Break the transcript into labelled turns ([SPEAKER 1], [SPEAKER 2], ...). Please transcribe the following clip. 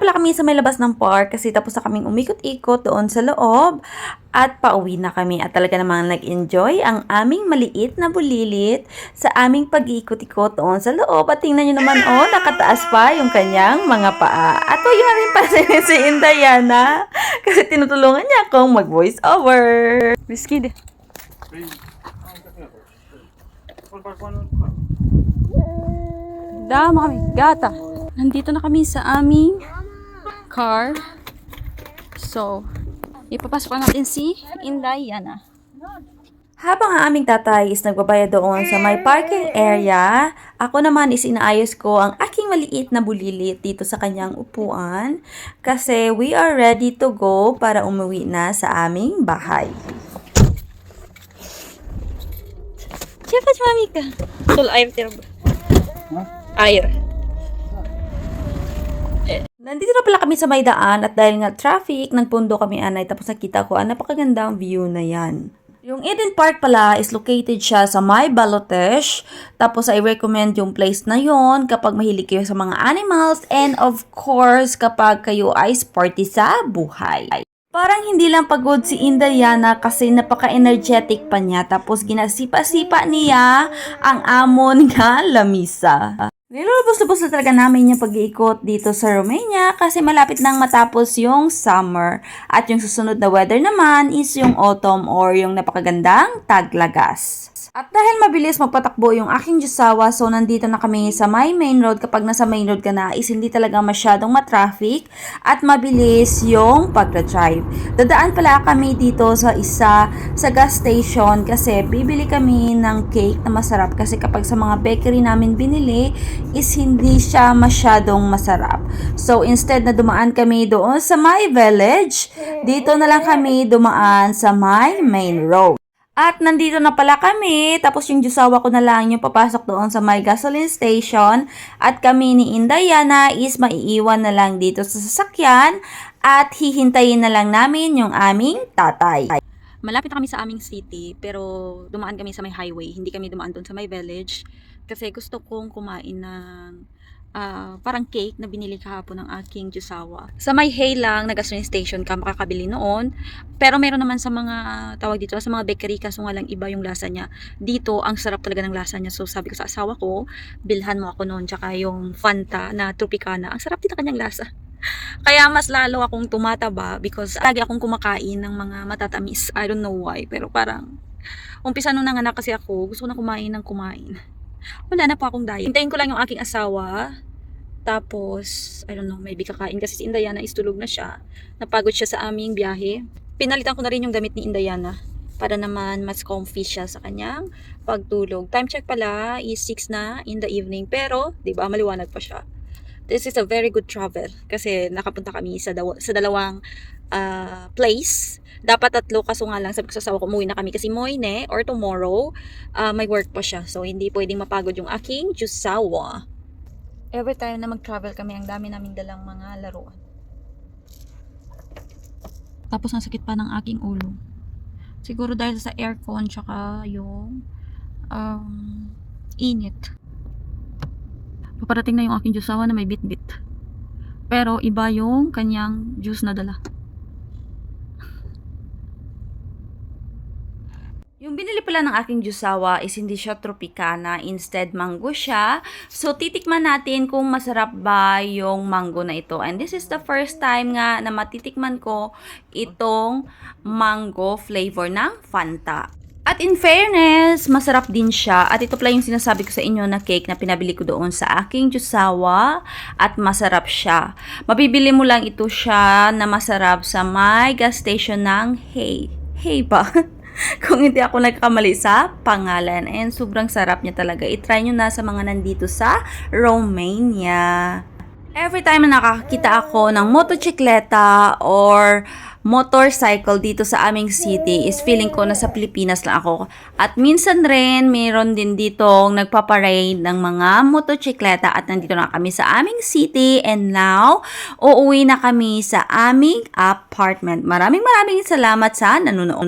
[SPEAKER 1] pala kami sa may labas ng park kasi tapos na kaming umikot-ikot doon sa loob at pauwi na kami at talaga namang nag-enjoy ang aming maliit na bulilit sa aming pag-iikot-ikot doon sa loob at tingnan nyo naman nakataas pa yung kanyang mga paa at huwag yun rin pa si Indayana kasi tinutulungan niya akong mag-voice over. Whiskey. Dama kami, gata. Nandito na kami sa aming car. So, ipapasok natin si Indayana. Habang ang aming tatay is nagbabayad doon sa may parking area, ako naman is inaayos ko ang aking maliit na bulilit dito sa kanyang upuan kasi we are ready to go para umuwi na sa aming bahay. Siyapat mami ka. Tul air tirba. Air. Nandito na pala kami sa may daan at dahil nga traffic, nagpundo kami anay tapos nakita ko napakagandang view na yan. Yung Eden Park pala is located siya sa may Balotesh. Tapos I recommend yung place na yon kapag mahilig kayo sa mga animals and of course kapag kayo ay sporty sa buhay. Parang hindi lang pagod si Indayana kasi napaka-energetic pa niya tapos ginasipa-sipa niya ang amon nga lamisa. Nilulubos-lubos na talaga namin yung pag-iikot dito sa Romania kasi malapit nang matapos yung summer. At yung susunod na weather naman is yung autumn or yung napakagandang taglagas. At dahil mabilis magpatakbo yung aking Jusawa, so nandito na kami sa my main road. Kapag nasa main road ka na is hindi talaga masyadong matraffic at mabilis yung pagdadrive. Dadaan pala kami dito sa gas station kasi bibili kami ng cake na masarap kasi kapag sa mga bakery namin binili is hindi siya masyadong masarap. So instead na dumaan kami doon sa my village, dito na lang kami dumaan sa my main road. At nandito na pala kami, tapos yung Jusawa ko na lang yung papasok doon sa my gasoline station at kami ni Indayana is maiiwan na lang dito sa sasakyan at hihintayin na lang namin yung aming tatay. Malapit na kami sa aming city pero dumaan kami sa may highway, hindi kami dumaan doon sa may village kasi gusto kong kumain ng parang cake na binili kahapon ng aking Jusawa. Sa may hay lang na gasoline station ka makakabili noon. Pero meron naman sa mga tawag dito, sa mga bakery kaso nga lang iba yung lasa niya. Dito, ang sarap talaga ng lasa niya. So sabi ko sa asawa ko, bilhan mo ako noon. Tsaka yung Fanta na Tropicana. Ang sarap dito kanyang lasa. Kaya mas lalo akong tumataba because lagi akong kumakain ng mga matatamis. I don't know why. Pero parang, umpisa nung nanganak kasi ako, gusto ko na kumain ng kumain. Wala na po akong diet. Hintayin ko lang yung aking asawa. Tapos, I don't know, maybe kakain kasi si Indayana is tulog na siya. Napagod siya sa aming biyahe. Pinalitan ko na rin yung damit ni Indayana para naman mas comfy siya sa kanyang pagtulog. Time check pala is 6 na in the evening. Pero, di ba, maliwanag pa siya. This is a very good travel kasi nakapunta kami sa dalawang place. Dapat 3 kaso nga lang sabi ko sa asawa ko umuwi na kami kasi Moine or tomorrow may work pa siya. So, hindi pwedeng mapagod yung aking Jusawa. Every time na mag-travel kami, ang dami naming dalang mga laruan. Tapos ang sakit pa ng aking ulo. Siguro dahil sa aircon tsaka yung init. Paparating na yung aking Jusawa na may bit-bit. Pero iba yung kanyang juice na dala. Yung binili pala ng aking Jusawa is hindi siya Tropicana, instead mango siya. So titikman natin kung masarap ba yung mango na ito. And this is the first time nga na matitikman ko itong mango flavor ng Fanta. At in fairness, masarap din siya. At ito pala yung sinasabi ko sa inyo na cake na pinabili ko doon sa aking Jusawa. At masarap siya. Mabibili mo lang ito siya na masarap sa may gas station ng Hay. Hay ba? Kung hindi ako nagkamali sa pangalan. And sobrang sarap niya talaga. I-try nyo na sa mga nandito sa Romania. Every time na nakakita ako ng mototsikleta or motorcycle dito sa aming city is feeling ko nasa Pilipinas lang ako. At minsan rin mayroon din ditong nagpaparade ng mga mototsikleta at nandito na kami sa aming city and now uuwi na kami sa aming apartment. Maraming salamat sa nanonood.